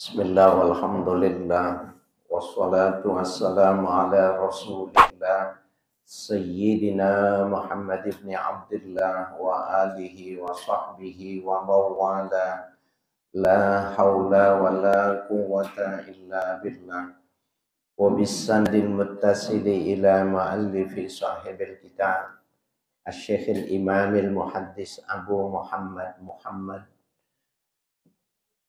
Bismillah walhamdulillah wassalatu wassalamu ala rasulillah Sayyidina Muhammad ibn Abdullah wa alihi wa sahbihi wa mawala la hawla wa la quwwata illa billah wa bisanadil muttasili ila ma'allifi sahibil kitab Asy-Syekhil Imamil Muhaddis Abu Muhammad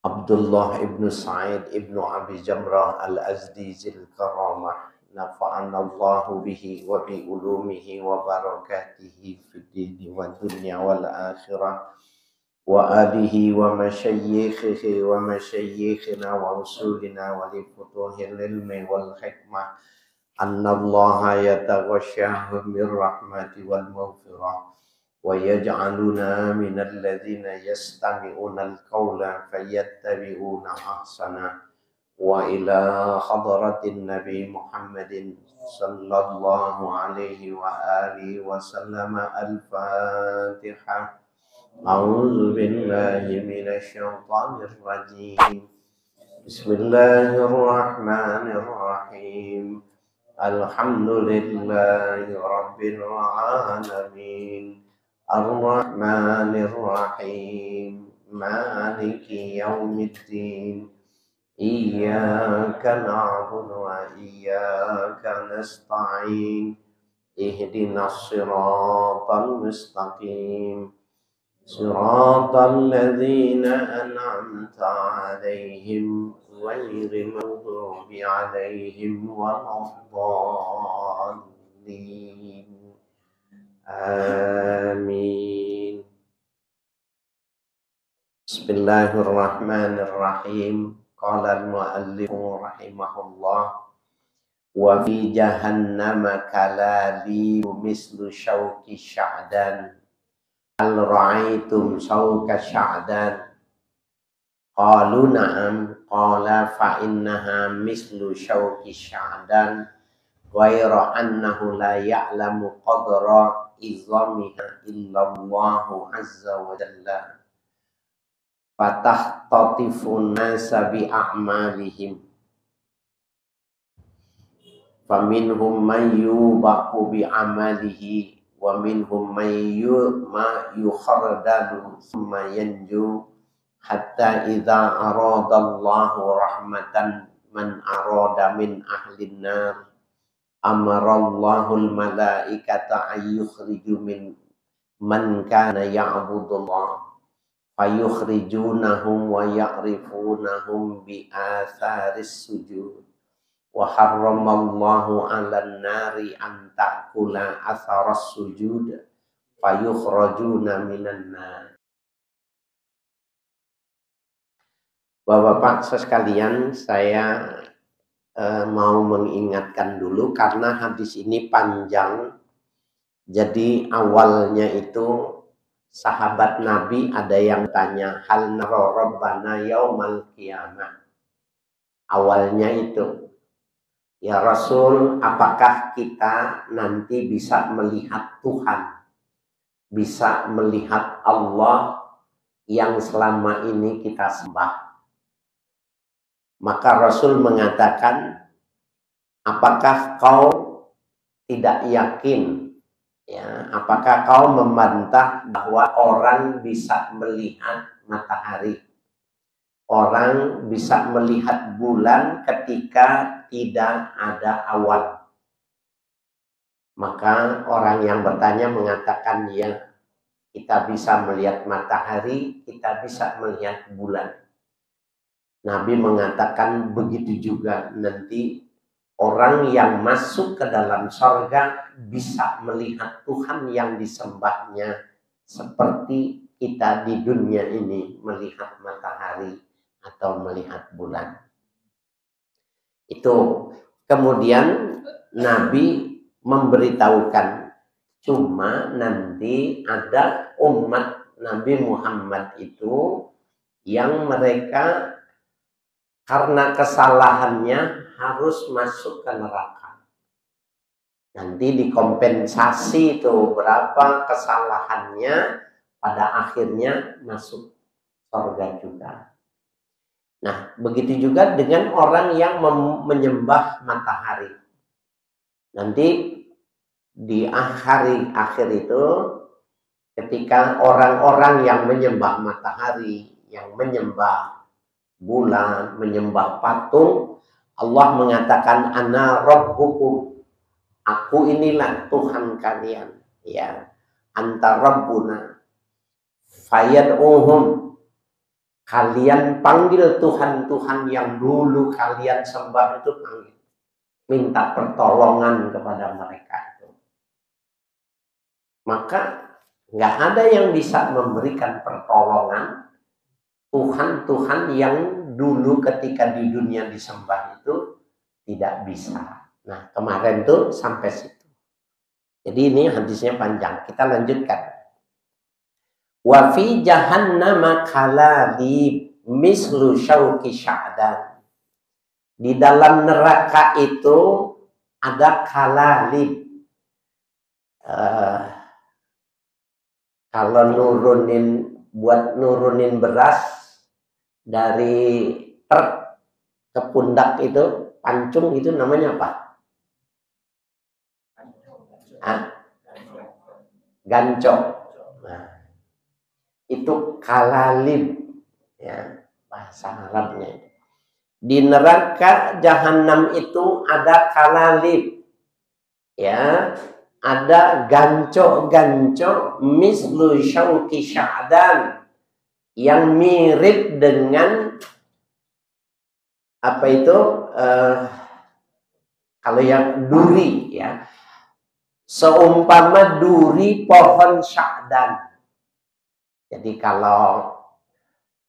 Abdullah ibnu Sa'id ibnu Abi Jamrah al-Azdi zil karamah nafa'ana Allahu bihi wa bi ulumihi wa barakatihi fid dini wa dunya wal akhirah wa alihi wa masyayikhihi wa masyayikhina wa usulina wa li futuhil ilmi wal hikmah anna Allaha yataghasyahu min rahmati wal maghfirah وَيَجْعَلُنَا مِنَ الَّذِينَ يَسْتَمِعُونَ الْقَوْلَ فَيَتَّبِعُونَ أَحْسَنَهُ وَإِلَى حضرة النبي محمد صلى الله عليه وآله وسلم الفاتحة أعوذ بالله من الشيطان الرجيم بسم الله الرحمن الرحيم الحمد لله رب العالمين الرحمن الرحيم مالك يوم الدين إياك نعبد وإياك نستعين اهدنا الصراط المستقيم صراط الذين أنعمت عليهم غير المغضوب عليهم ولا الضالين Amin. Bismillahirrahmanirrahim. Qala al-muallifu rahimahullah wa fi jahannama kalali mislu syauki sya'dan al ra'aitum syauka sya'dan qalu na'am qala fa innaha mislu syauki sya'dan ghayra annahu la ya'lamu qadra izamiha illallahu azza wa jalla fatahtatifun nasa bi a'malihim faminhum man yubaqu bi amalihi wa minhum man yukhardalu thumma yanju hatta idza arada Allahu rahmatan man arada min ahlin nar amarallahul malaikata ayyukhriju min man kana ya'budullah fayukhrijunahum wa ya'rifunahum bi atharis sujud wa harramallahu 'alan nari an ta'kula atharas sujud fayukhrajuna minan nar. Bapak-bapak sekalian, saya mau mengingatkan dulu karena hadis ini panjang. Jadi awalnya itu sahabat Nabi ada yang tanya hal nara rabbana yaumal qiyamah. Awalnya itu, ya Rasul, apakah kita nanti bisa melihat Tuhan, bisa melihat Allah yang selama ini kita sembah? Maka Rasul mengatakan, apakah kau tidak yakin? Ya, apakah kau membantah bahwa orang bisa melihat matahari? Orang bisa melihat bulan ketika tidak ada awan. Maka orang yang bertanya mengatakan, ya, kita bisa melihat matahari, kita bisa melihat bulan. Nabi mengatakan begitu juga nanti orang yang masuk ke dalam surga bisa melihat Tuhan yang disembahnya seperti kita di dunia ini melihat matahari atau melihat bulan. Itu kemudian Nabi memberitahukan, cuma nanti ada umat Nabi Muhammad itu yang mereka karena kesalahannya harus masuk ke neraka. Nanti dikompensasi itu berapa kesalahannya, pada akhirnya masuk surga juga. Nah, begitu juga dengan orang yang menyembah matahari. Nanti di hari akhir itu, ketika orang-orang yang menyembah matahari, yang menyembah bulan, menyembah patung, Allah mengatakan ana rabbukum, aku inilah Tuhan kalian, ya. Anta rabbuna fayad'uhum, kalian panggil Tuhan-Tuhan yang dulu kalian sembah itu, panggil, minta pertolongan kepada mereka itu. Maka nggak ada yang bisa memberikan pertolongan Tuhan-Tuhan yang dulu ketika di dunia disembah itu tidak bisa. Nah, kemarin tuh sampai situ. Jadi ini hadisnya panjang. Kita lanjutkan. Wa fi jahannama kalalib mislu syauki sya'dan. Di dalam neraka itu ada kalalib. Kalau buat nurunin beras dari truk ke pundak itu, pancung itu namanya apa? Gancok. Nah, itu kalalib, ya, bahasa Arabnya. Di neraka jahanam itu ada kalalib, ya, ada gancok-gancok mislu syauki sya'dan, yang mirip dengan apa itu, kalau yang duri, ya, seumpama duri pohon sya'dan. Jadi kalau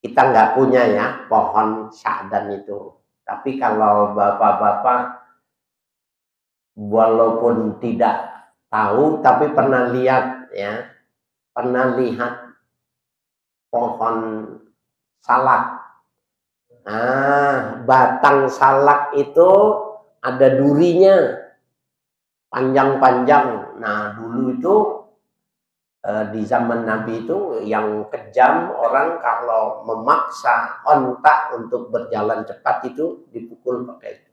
kita nggak punya ya pohon sya'dan itu, tapi kalau bapak-bapak walaupun tidak tahu tapi pernah lihat, ya, pernah lihat pohon salak. Nah, batang salak itu ada durinya, panjang-panjang. Nah, dulu itu di zaman Nabi itu yang kejam, orang kalau memaksa onta untuk berjalan cepat itu dipukul pakai itu.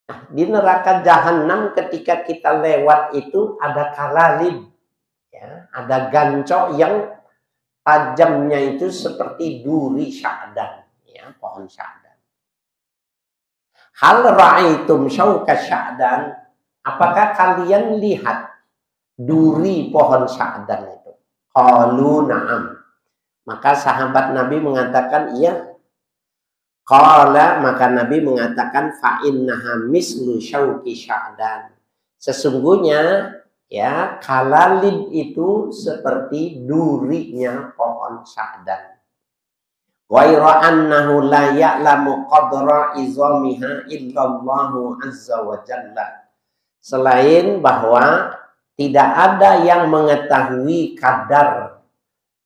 Nah, di neraka jahanam ketika kita lewat itu ada kalalib, ya, ada gancok yang tajamnya itu seperti duri sya'dan, ya, pohon sya'dan. Hal ra'aitum syauka sya'dan, apakah kalian lihat duri pohon sya'dan itu? Qalu na'am. Maka sahabat Nabi mengatakan iya. Qala, maka Nabi mengatakan fa innaha mislu syauki sya'dan. Sesungguhnya, ya, kalalib itu seperti durinya pohon sya'dan. Ghaira annahu la ya'lamu qadra izamiha illallahu azza wa jalla. Selain bahwa tidak ada yang mengetahui kadar,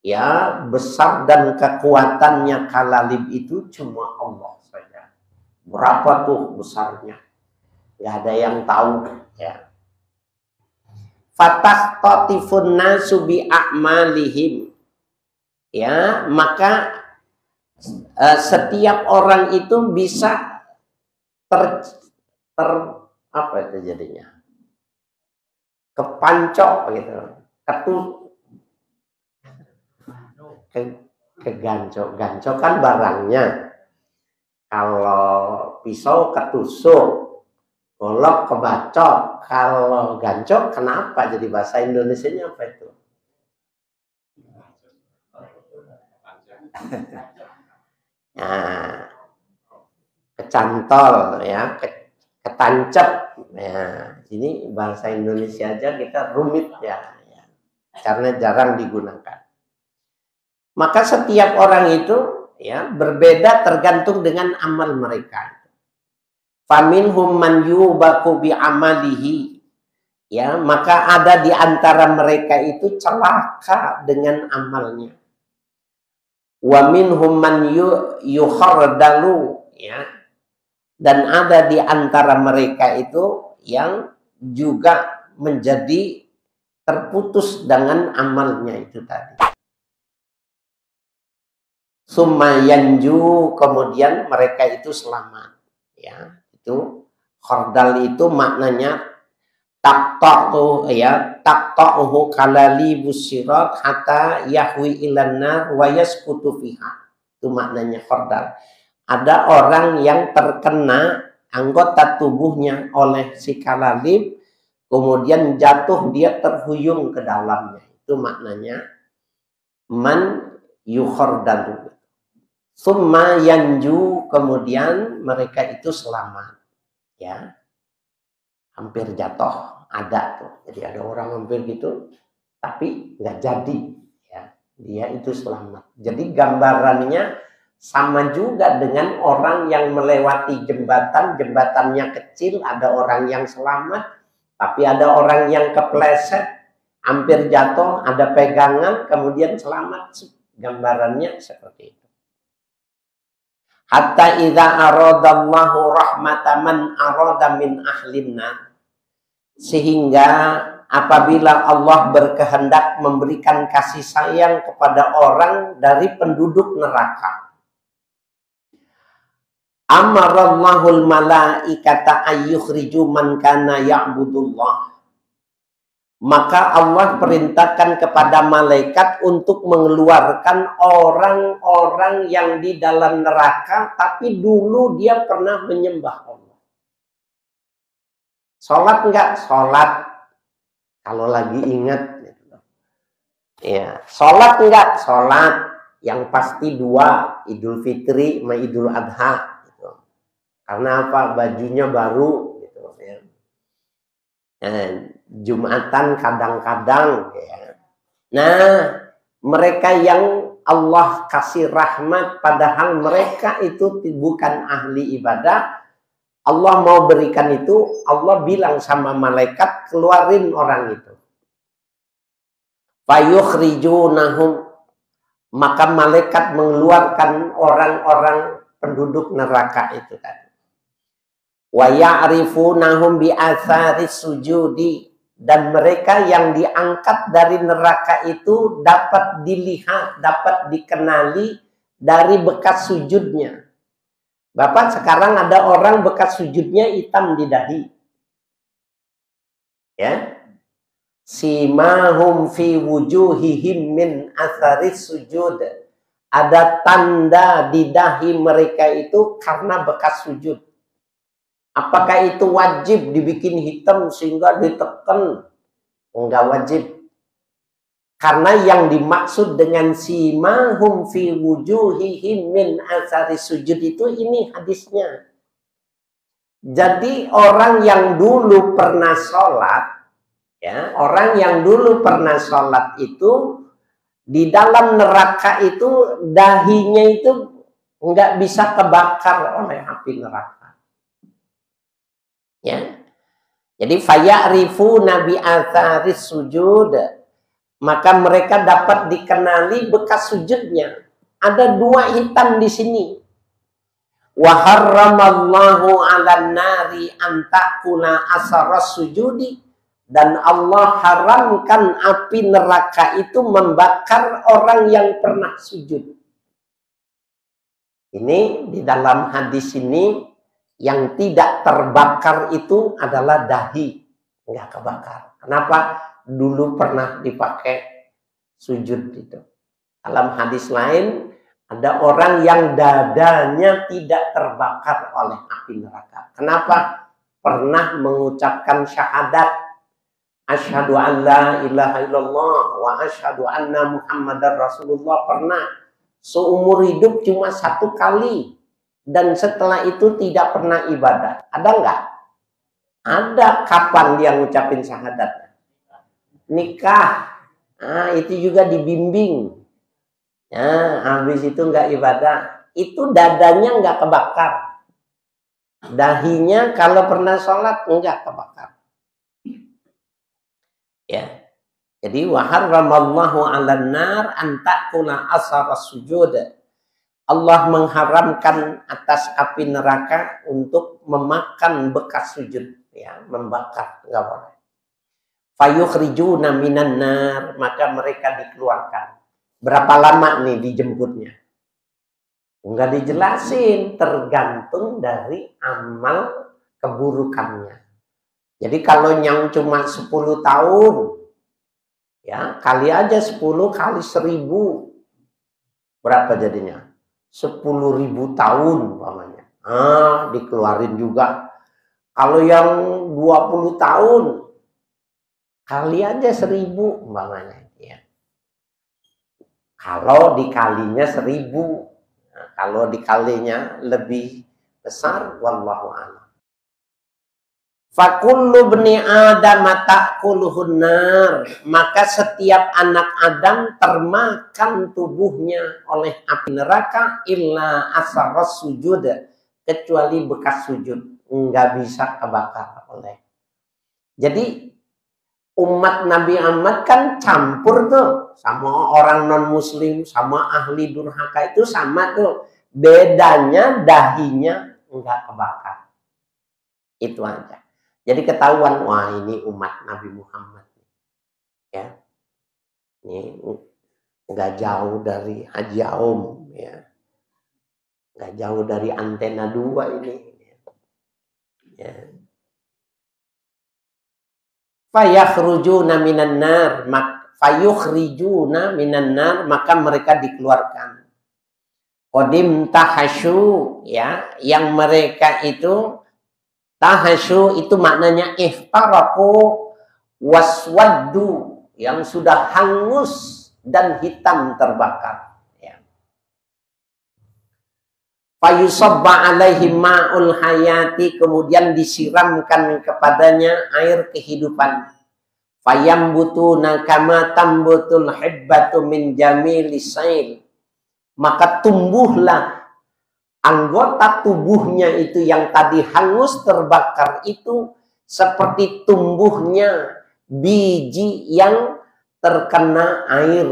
ya, besar dan kekuatannya kalalib itu cuma Allah saja. Berapa tuh besarnya? Nggak ada yang tahu, ya. Fatah tatifun nasu bi a'malihim, ya, maka setiap orang itu bisa apa itu jadinya? Kepancok gitu, gancok kan barangnya. Kalau pisau ketusuk, golok kebacok. Kalau gancok kenapa jadi bahasa Indonesianya apa itu? Nah, kecantol, ya, ketancap. Ya, ini bahasa Indonesia aja kita rumit, ya, karena jarang digunakan. Maka setiap orang itu, ya, berbeda tergantung dengan amal mereka. Faminhum man yubaku bi amalihi, ya, maka ada di antara mereka itu celaka dengan amalnya. Wa minhum man yukhardalu, ya, dan ada di antara mereka itu yang juga menjadi terputus dengan amalnya itu tadi. summa yanju, kemudian mereka itu selamat. Ya, itu khordal itu maknanya taqta'u ya, taqta'uhu kalali busirat hatta yahwi ilanna wa yaskutu fiha. Itu maknanya khordal. Ada orang yang terkena anggota tubuhnya oleh si kalalib, kemudian jatuh, dia terhuyung ke dalamnya. Itu maknanya man yukhordalu. Summa yanju, kemudian mereka itu selamat. Ya, hampir jatuh, ada tuh. Jadi ada orang hampir gitu, tapi nggak jadi. Ya, dia itu selamat. Jadi gambarannya sama juga dengan orang yang melewati jembatan, jembatannya kecil, ada orang yang selamat, tapi ada orang yang kepleset, hampir jatuh, ada pegangan, kemudian selamat. Gambarannya seperti itu. Hatta idza aradallahu rahmataman arada min ahlinna, sehingga apabila Allah berkehendak memberikan kasih sayang kepada orang dari penduduk neraka, amarallahul malaikata ayyukhriju man kana ya'budullah, maka Allah perintahkan kepada malaikat untuk mengeluarkan orang-orang yang di dalam neraka tapi dulu dia pernah menyembah Allah. Sholat enggak? Sholat. Kalau lagi ingat. Ya. Sholat enggak? Sholat. Yang pasti dua, Idul Fitri sama Idul Adha. Gitu. Karena apa? Bajunya baru. Gitu, ya. Jumatan kadang-kadang. Ya. Nah, mereka yang Allah kasih rahmat, padahal mereka itu bukan ahli ibadah, Allah mau berikan itu, Allah bilang sama malaikat, keluarin orang itu. Fayukhrijunahum, maka malaikat mengeluarkan orang-orang penduduk neraka itu tadi. Wa ya'rifunahum bi atharis sujudi, dan mereka yang diangkat dari neraka itu dapat dilihat, dapat dikenali dari bekas sujudnya. Bapak, sekarang ada orang bekas sujudnya hitam di dahi. Ya. Simahum fi wujuhihim min atharis sujud. Ada tanda di dahi mereka itu karena bekas sujud. Apakah itu wajib dibikin hitam sehingga ditekan? Enggak wajib. Karena yang dimaksud dengan simahum fi wujuhihim min athari sujud itu ini hadisnya. Jadi orang yang dulu pernah sholat, ya, orang yang dulu pernah sholat itu di dalam neraka itu dahinya itu nggak bisa kebakar oleh api neraka. Ya. Jadi faya'rifu nabi atharis sujud, maka mereka dapat dikenali bekas sujudnya. Ada dua hitam di sini. Wa harramallahu 'alan nari an ta'kula asaras sujudi, dan Allah haramkan api neraka itu membakar orang yang pernah sujud. Ini di dalam hadis ini yang tidak terbakar itu adalah dahi, nggak kebakar. Kenapa? Dulu pernah dipakai sujud itu. Dalam hadis lain ada orang yang dadanya tidak terbakar oleh api neraka. Kenapa? Pernah mengucapkan syahadat, asyhadu an la ilaha illallah wa asyhadu anna muhammadar rasulullah, pernah. Seumur hidup cuma satu kali. Dan setelah itu tidak pernah ibadah. Ada nggak? Ada. Kapan dia ngucapin syahadat? Nikah. Nah, itu juga dibimbing. Ya, habis itu nggak ibadah. Itu dadanya nggak kebakar. Dahinya kalau pernah sholat nggak kebakar. Ya. Jadi wa harramallahu 'alan nar an ta'kula asaras sujud. Allah mengharamkan atas api neraka untuk memakan bekas sujud, ya, membakar, enggak boleh. Fayukhrijuna minan nar, maka mereka dikeluarkan. Berapa lama nih dijemputnya? Enggak dijelasin, tergantung dari amal keburukannya. Jadi kalau yang cuma 10 tahun, ya kali aja 10 kali 1000. Berapa jadinya? 10.000 tahun umpamanya. Dikeluarin juga. Kalau yang 20 tahun, kali aja 1000 umpamanya. Ya. Kalau dikalinya 1000. Nah, kalau dikalinya lebih besar, wallahu a'lam. Fakullu bni Adam ta'kuluhun nar, maka setiap anak Adam termakan tubuhnya oleh api neraka illa asaras sujud, kecuali bekas sujud, enggak bisa kebakar oleh. Jadi umat Nabi Muhammad kan campur tuh, sama orang non muslim, sama ahli durhaka itu sama tuh, bedanya dahinya enggak kebakar, itu aja. Jadi ketahuan, wah ini umat Nabi Muhammad. Ya. Ini nggak jauh dari Haji Aum. Ya. Nggak jauh dari antena 2 ini. Ya. Fayukhrijuna minan nar, maka mereka dikeluarkan. Qadim tahasyu, ya, yang mereka itu tahasyu itu maknanya ihtaraku waswaddu, yang sudah hangus dan hitam terbakar. Ya. Fayusabba alaihim ma'ul hayati, kemudian disiramkan kepadanya air kehidupan. Fayambutuna kama tambutul hibbatu min jamilis sail, maka tumbuhlah anggota tubuhnya itu yang tadi hangus terbakar itu seperti tumbuhnya biji yang terkena air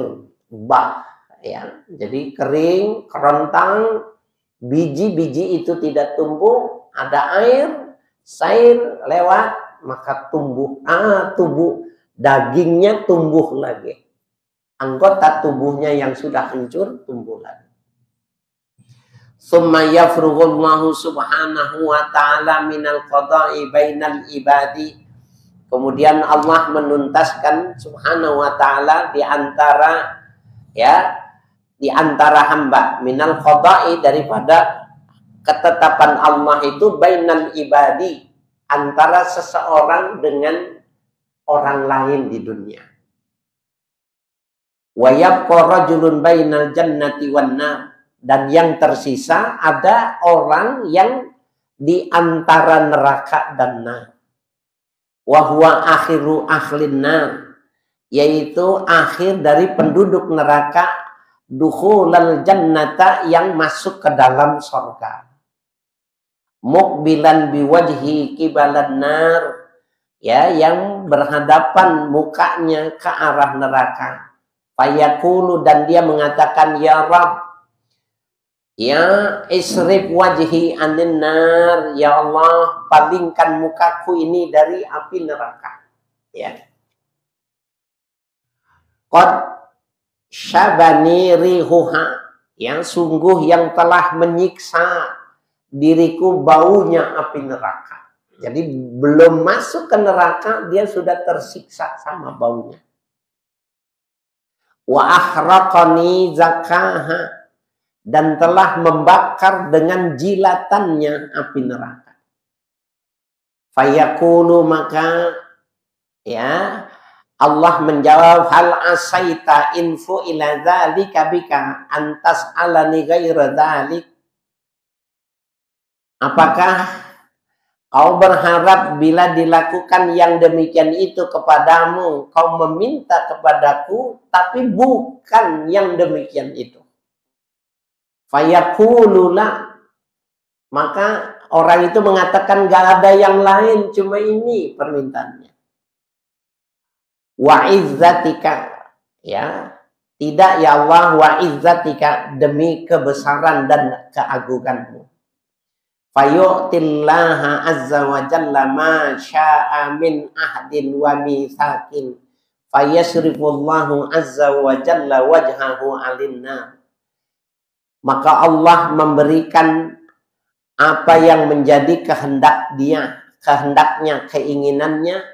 bah, ya. Jadi kering, kerontang, biji-biji itu tidak tumbuh, ada air, sair lewat, maka tumbuh, tubuh dagingnya tumbuh lagi. Anggota tubuhnya yang sudah hancur tumbuh lagi. Summa yafrughullahu subhanahu wa ta'ala minal qada'i bainal ibadi. Kemudian Allah menuntaskan subhanahu wa ta'ala di antara, ya, di antara hamba, minal qada'i, daripada ketetapan Allah itu bainal ibadi, antara seseorang dengan orang lain di dunia. Wa yabqa rajulun bainal jannati wan nar, dan yang tersisa ada orang yang di antara neraka dan nar. Wa huwa akhiru ahlin nar, yaitu akhir dari penduduk neraka, dukhulal jannata, yang masuk ke dalam surga. Muqbilan biwajhi kibalan nar, ya, yang berhadapan mukanya ke arah neraka. Fayaqulu, dan dia mengatakan, ya Rabb, ya isrif wajhi anin nar, ya Allah, palingkan mukaku ini dari api neraka. Ya. Qad syabani rihuha, yang sungguh yang telah menyiksa diriku baunya api neraka. Jadi belum masuk ke neraka dia sudah tersiksa sama baunya. Wa ahraqani zakaha, dan telah membakar dengan jilatannya api neraka. Fayaqulu, maka, ya, Allah menjawab, hal asaita info ila dzalika bika antas alani ghaira dzalik. Apakah kau berharap bila dilakukan yang demikian itu kepadamu, kau meminta kepadaku, tapi bukan yang demikian itu. Fayaqulula, maka orang itu mengatakan gak ada yang lain, cuma ini permintaannya. Wa izzatika, ya, tidak ya Allah, wa izzatika, demi kebesaran dan keagunganmu. Fayu'tillaha azza wa jalla ma sya'a min ahdin wa mithakin, fayasrifullahu azza wa jalla wajhahu alinnar, maka Allah memberikan apa yang menjadi kehendaknya, keinginannya,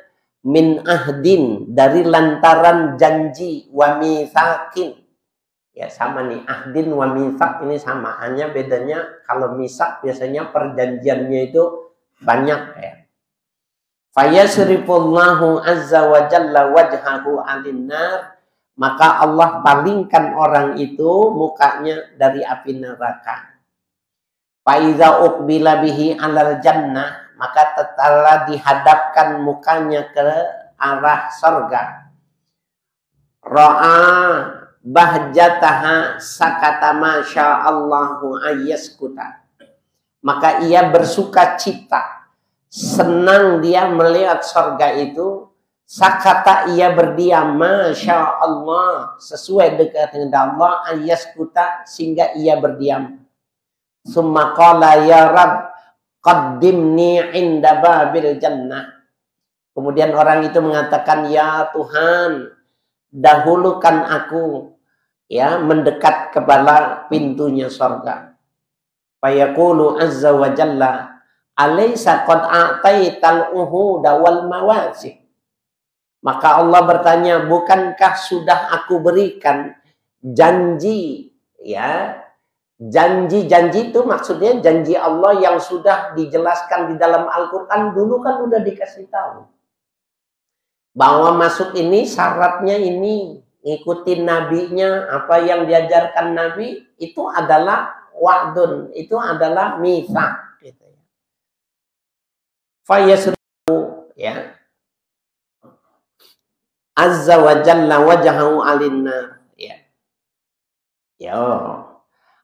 min ahdin, dari lantaran janji, wa mitsakin. Ya sama nih, ahdin wa mitsak ini sama, hanya bedanya kalau mitsak biasanya perjanjiannya itu banyak ya. Fayasrifullahu azza wa jalla wajhahu 'anil nar, maka Allah palingkan orang itu mukanya dari api neraka. Fa iza uqbila bihi 'alal jannah, maka tatkala dihadapkan mukanya ke arah surga. Ra'a bahjataha sakata masya Allahu ayyaskuta, maka ia bersuka cita, senang dia melihat surga itu. Sakata, ia berdiam, masya Allah, sesuai dengan Allah, ayyaskuta, sehingga ia berdiam. Summa qala ya Rabb qaddimni inda babil jannah, kemudian orang itu mengatakan, ya Tuhan, dahulukan aku ya mendekat kepada pintunya surga. Fayaqulu azza wa jalla alaysa qad a'taital uhuda wal mawasik, maka Allah bertanya, bukankah sudah aku berikan janji ya, janji-janji itu maksudnya janji Allah yang sudah dijelaskan di dalam Al-Quran dulu, kan udah dikasih tahu bahwa masuk ini syaratnya ini, ngikutin nabinya, apa yang diajarkan nabi itu adalah wa'dun, itu adalah mitsak gitu ya. Fayasrifu ya azza wa jalla wajhahu 'alin nar ya. Ya.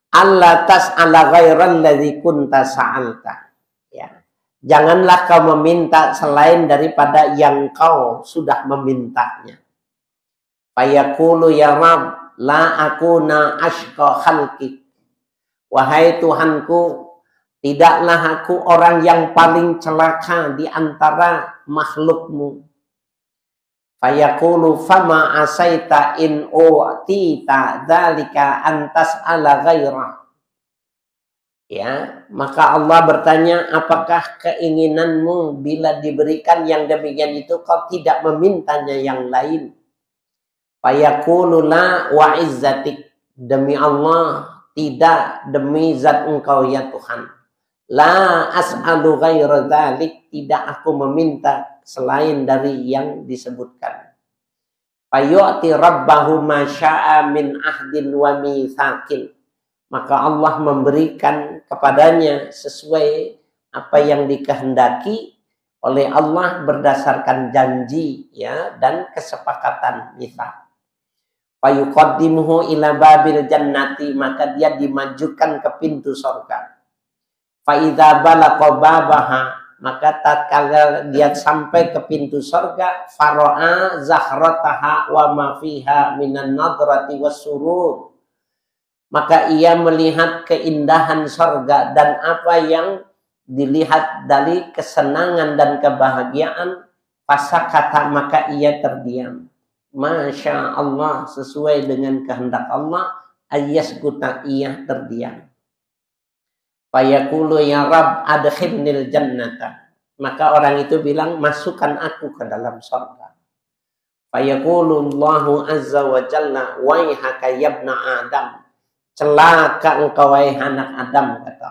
Allah tas'ala ghairal ladzi kunta sa'alta ya. Janganlah kau meminta selain daripada yang kau sudah memintanya. Fayaqulu ya Rabb la akuna ashqa khalqik, wahai Tuhanku, tidaklah aku orang yang paling celaka di antara makhlukmu. Fayaqulu fama asaita in u'tita dzalika antas ala ghairah. Ya, maka Allah bertanya, apakah keinginanmu bila diberikan yang demikian itu kau tidak memintanya yang lain? Fayaqulu la wa izzatik, demi Allah tidak, demi zat engkau ya Tuhan. La as'alu ghaira dzalik, tidak aku meminta selain dari yang disebutkan. Fayu'ti rabbahu ma syaa min ahdin wa mitsakin, maka Allah memberikan kepadanya sesuai apa yang dikehendaki oleh Allah berdasarkan janji ya dan kesepakatan mitsak. Fayuqaddimuhu ila babil jannati, maka dia dimajukan ke pintu surga. Fa idza balagha babaha, maka tatkala dia sampai ke pintu surga, fara'a zahrataha wa ma fiha minan nadrati wassurur, maka ia melihat keindahan surga dan apa yang dilihat dari kesenangan dan kebahagiaan. Fasakata, maka ia terdiam. Masya Allah, sesuai dengan kehendak Allah, ayyaskuta, ia terdiam. Fayaqulu ya Rabb adkhilnil jannata, maka orang itu bilang, masukkan aku ke dalam surga. Fayaqulu Allahu azza wa jalla waihaka yabna Adam, celaka engkau wahai anak Adam, kata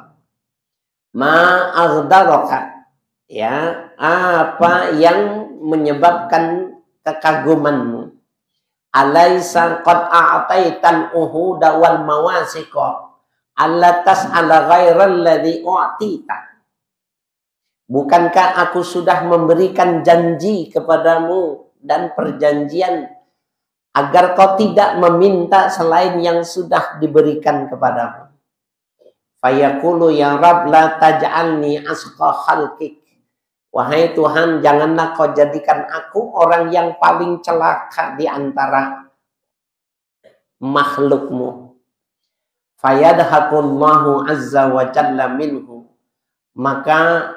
ma aghdaraka, ya apa yang menyebabkan kekagumanmu. Alaisa qad a'taital uhuda wal mawasiqa alla tas'ala ghairal ladzi u'tita, bukankah aku sudah memberikan janji kepadamu dan perjanjian agar kau tidak meminta selain yang sudah diberikan kepadamu. Fayaqulu ya Rabb la taj'alni asqa khalqik, wahai Tuhan, janganlah kau jadikan aku orang yang paling celaka di antara makhlukmu. Fayadhakullahu azza wa jalla minhu, maka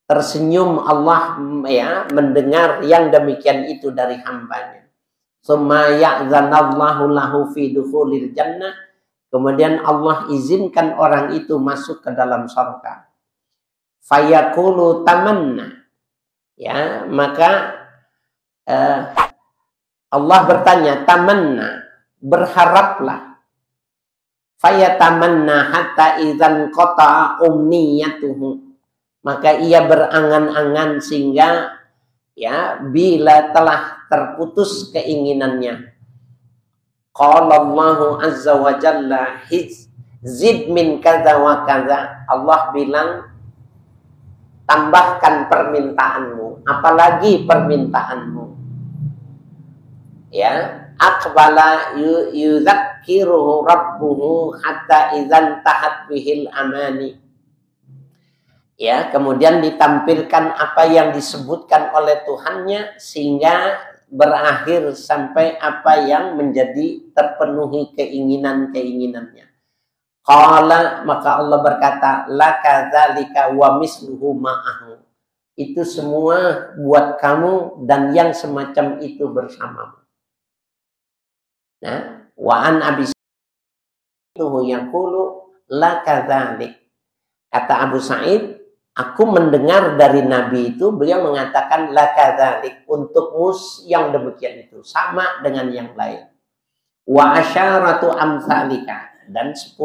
tersenyum Allah ya mendengar yang demikian itu dari hambanya. Summa ya'zanallahu lahu fi dukhulil jannah, Kemudian Allah izinkan orang itu masuk ke dalam surga. Fayaqulu tamanna. Ya, maka Allah bertanya, tamanna, berharaplah. Fayatamanna hatta idzan qata'a umniyatuhu. Maka ia berangan-angan sehingga ya bila telah terputus keinginannya. Qala Allahu azza wa jalla zid min kadza wa kadza. Allah bilang, tambahkan permintaanmu, apalagi permintaanmu. Ya, aqbala yuzakkiruhu rabbuhu hatta idzan tahat bihil amani. Ya, kemudian ditampilkan apa yang disebutkan oleh Tuhannya sehingga berakhir sampai apa yang menjadi terpenuhi keinginan-keinginannya. Qala, maka Allah berkata, laka dzalika wa misluhu ma'ahu. Itu semua buat kamu dan yang semacam itu bersamamu. Nah, wa an Abi Sa'id yaqulu laka dzalik. Kata Abu Sa'id, aku mendengar dari Nabi itu, beliau mengatakan laka dzalik, untukmu yang demikian itu, sama dengan yang lain. Wa asyaratu amsalika, dan 10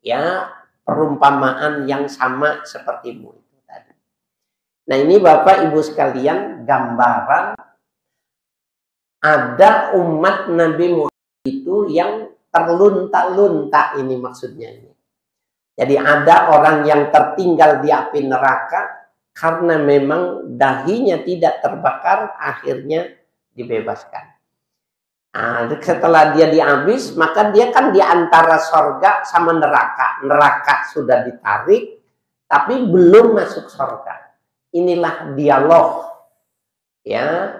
ya perumpamaan yang sama sepertimu itu tadi. Nah, ini Bapak Ibu sekalian gambaran ada umat Nabi Muhammad itu yang terlunta-lunta, ini maksudnya ini. Jadi ada orang yang tertinggal di api neraka karena memang dahinya tidak terbakar, akhirnya dibebaskan. Nah, setelah dia dihabis, maka dia kan di antara sorga sama neraka. Neraka sudah ditarik, tapi belum masuk sorga. Inilah dialog, ya,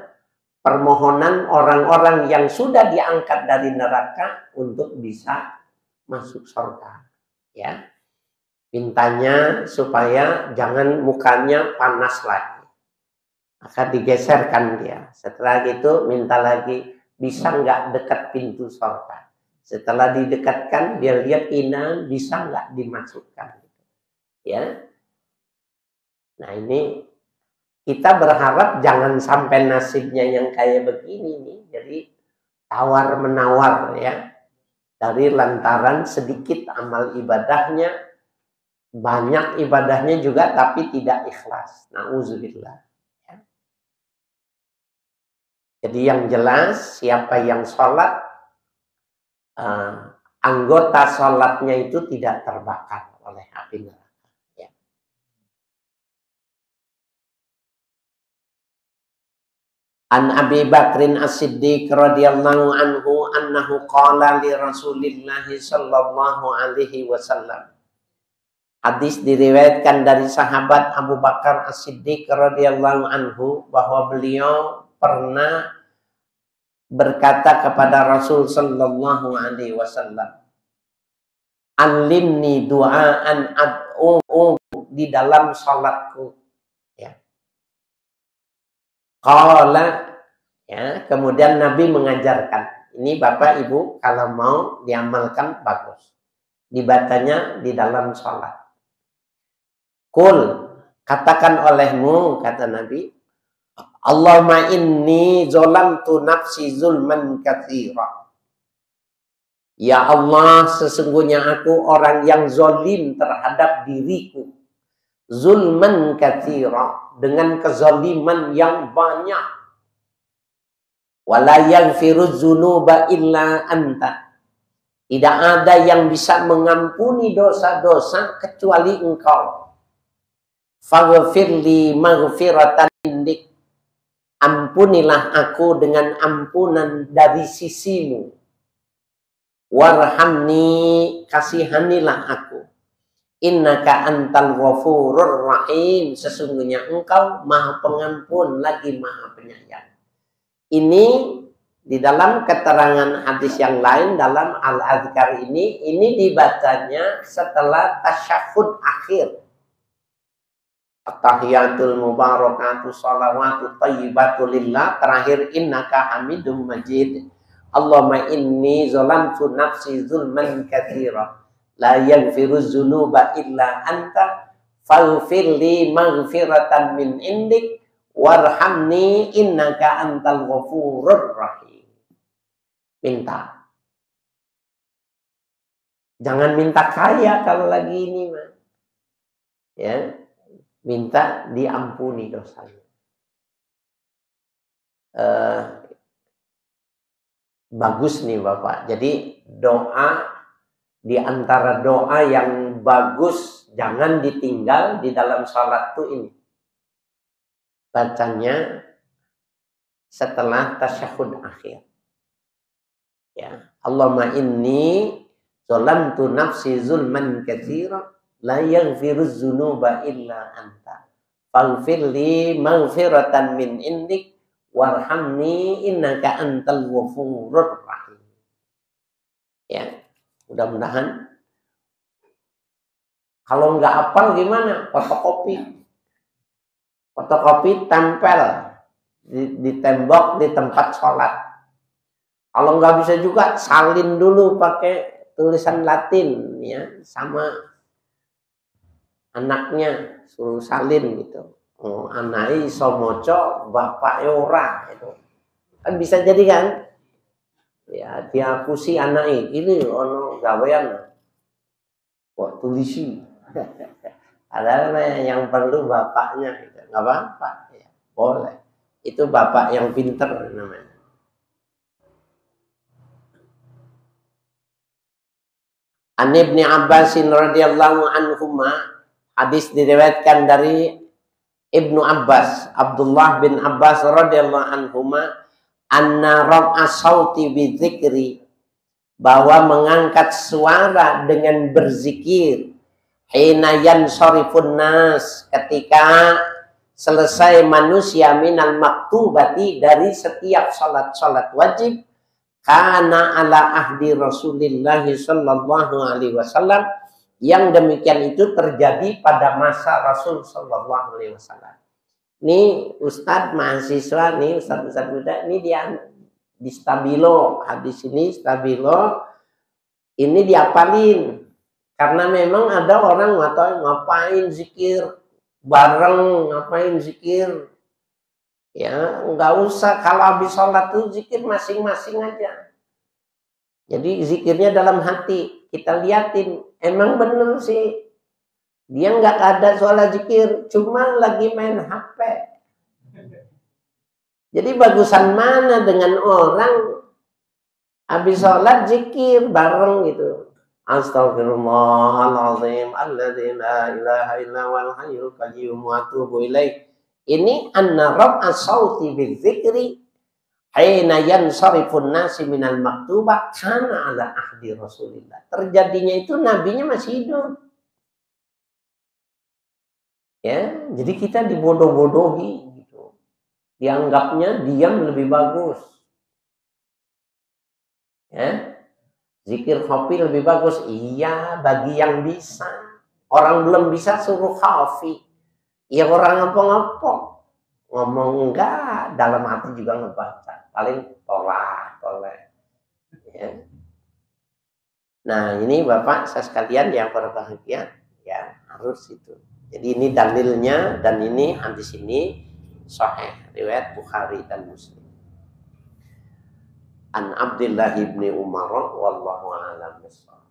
permohonan orang-orang yang sudah diangkat dari neraka untuk bisa masuk sorga. Ya, mintanya supaya jangan mukanya panas lagi. Maka digeserkan dia. Setelah itu minta lagi, bisa nggak dekat pintu surga. Setelah didekatkan, dia lihat bisa nggak dimasukkan. Ya. Nah, ini kita berharap jangan sampai nasibnya yang kayak begini nih. Jadi tawar menawar ya. Dari lantaran sedikit amal ibadahnya, banyak ibadahnya juga tapi tidak ikhlas. Nauzubillah. Jadi yang jelas siapa yang sholat, anggota sholatnya itu tidak terbakar oleh api neraka. Ya. An Abi Bakrin As-Siddiq radhiyallahu anhu annahu qala li Rasulillah sallallahu alaihi wasallam. Hadis diriwayatkan dari sahabat Abu Bakar As-Siddiq radhiyallahu anhu bahwa beliau pernah berkata kepada Rasul sallallahu alaihi wasallam, "Alimni du'aan ad'u di dalam salatku." Ya. Qala, ya, kemudian Nabi mengajarkan. Ini Bapak Ibu kalau mau diamalkan bagus. Dibacanya di dalam salat. Qul, katakan olehmu, kata Nabi, Allahumma inni zolamtu nafsi zulman katsira. Ya Allah, sesungguhnya aku orang yang zolim terhadap diriku. Zulman katsira, dengan kezaliman yang banyak. Wala yaghfiru dzunuba illa anta. Tidak ada yang bisa mengampuni dosa-dosa kecuali Engkau. Faghfirli maghfiratan indik. Ampunilah aku dengan ampunan dari sisimu. Warhamni, kasihanilah aku. Innaka antal ghafurur rahim. Sesungguhnya Engkau Maha Pengampun lagi Maha Penyayang. Ini di dalam keterangan hadis yang lain dalam Al-Adhkar ini dibacanya setelah tasyahud akhir. At-tahiyatul mubarakatuh salawatu thayyibatu lillah, terakhir innaka hamidum majid. Allahumma inni zalamtu nafsi zulman katsira la yaghfiru dzunuba illa anta faghfir li maghfiratan min indik warhamni innaka antal ghafurur rahim. Minta. Jangan minta kaya kalau lagi ini mah. Ya, minta diampuni dosanya. Bagus nih Bapak. Jadi doa, di antara doa yang bagus jangan ditinggal di dalam sholat tuh ini. Bacanya setelah tasyahud akhir. Ya, Allahumma inni zalamtu nafsi zulman katsira la yaghfiru dzunuba illa anta faghfir li maghfiratan min indik warhamni innaka antal ghafurur rahim. Ya, mudah-mudahan. Kalau nggak hafal gimana? Fotokopi tempel di tembok di tempat sholat. Kalau nggak bisa juga salin dulu pakai tulisan Latin ya sama anaknya, suruh salin gitu. Oh, anai iso moco, bapak ora itu. Kan bisa jadi kan? Ya, diapusi anai ini ono gawean. Kok tulisi. Padahal yang perlu bapaknya gitu. Nggak apa-apa ya. Boleh. Itu bapak yang pinter namanya. An Ibnu Abbas radhiyallahu anhuma, hadis diriwayatkan dari Ibnu Abbas, Abdullah bin Abbas radhiyallahu anhuma, anna raf'a sauti bi dzikri, bahwa mengangkat suara dengan berzikir, hina yansharifun nas, ketika selesai manusia minal maktubati, dari setiap salat wajib, kana ala ahdi Rasulillah sallallahu alaihi wasallam, yang demikian itu terjadi pada masa Rasul sallallahu alaihi wasallam. Ini Ustadz mahasiswa nih, Ustadz muda ini dia di stabilo, hadis ini stabilo, ini diapalin karena memang ada orang nggak tahu ngapain zikir bareng, ngapain zikir. Ya, nggak usah, kalau habis sholat tuh zikir masing-masing aja. Jadi zikirnya dalam hati, kita liatin, emang bener sih dia nggak ada sholat zikir, cuma lagi main HP. Jadi bagusan mana dengan orang habis sholat zikir bareng gitu. Astagfirullahaladzim alladzi la ilaha illa huwal hayyul qayyum wa atubu ilaih. Ini anna raf'a sauti bidzikri hina yansharifun nasi minal maktubah kana ala ahdi Rasulillah. Terjadinya itu nabinya masih hidup. Ya, jadi kita dibodoh-bodohi gitu. Dianggapnya diam lebih bagus. Ya. Zikir khafi lebih bagus. Iya, bagi yang bisa. Orang belum bisa suruh khafi. Ya orang apa-apa ngomong enggak, dalam hati juga ngebaca, paling toleh. Ya. Nah ini Bapak saya sekalian yang berbahagia, ya harus itu. Jadi ini dalilnya dan ini hadis ini sahih riwayat Bukhari dan Muslim. An Abdullah bin Umar wallahu a'lam bishawab.